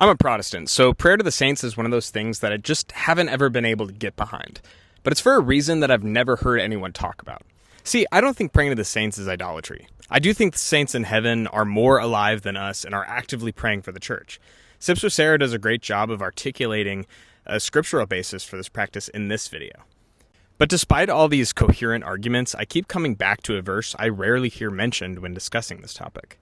I'm a Protestant, so prayer to the saints is one of those things that I just haven't ever been able to get behind. But it's for a reason that I've never heard anyone talk about. See, I don't think praying to the saints is idolatry. I do think the saints in heaven are more alive than us and are actively praying for the church. Sips with Sarah does a great job of articulating a scriptural basis for this practice in this video. But despite all these coherent arguments, I keep coming back to a verse I rarely hear mentioned when discussing this topic.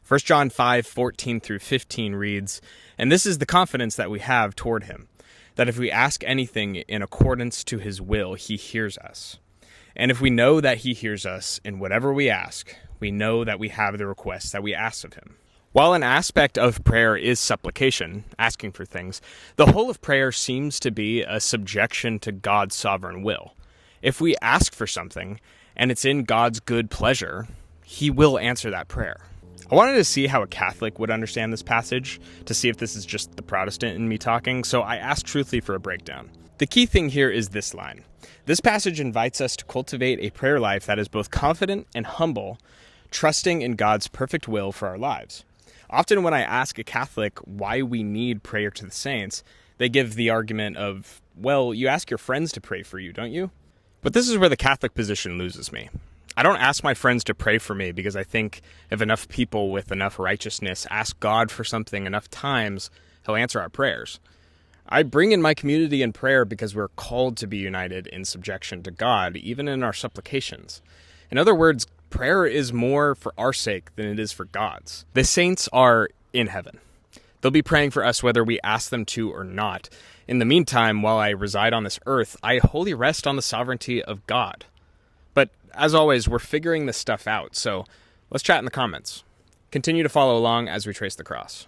1 John 5:14 through 15 reads, "And this is the confidence that we have toward him, that if we ask anything in accordance to his will, he hears us. And if we know that he hears us in whatever we ask, we know that we have the requests that we ask of him." While an aspect of prayer is supplication, asking for things, the whole of prayer seems to be a subjection to God's sovereign will. If we ask for something, and it's in God's good pleasure, he will answer that prayer. I wanted to see how a Catholic would understand this passage, to see if this is just the Protestant in me talking, so I asked Truthly for a breakdown. The key thing here is this line. This passage invites us to cultivate a prayer life that is both confident and humble, trusting in God's perfect will for our lives. Often when I ask a Catholic why we need prayer to the saints, they give the argument of, well, you ask your friends to pray for you, don't you? But this is where the Catholic position loses me. I don't ask my friends to pray for me because I think if enough people with enough righteousness ask God for something enough times, he'll answer our prayers. I bring in my community in prayer because we're called to be united in subjection to God, even in our supplications. In other words, prayer is more for our sake than it is for God's. The saints are in heaven. They'll be praying for us whether we ask them to or not. In the meantime, while I reside on this earth, I wholly rest on the sovereignty of God. But as always, we're figuring this stuff out, so let's chat in the comments. Continue to follow along as we trace the cross.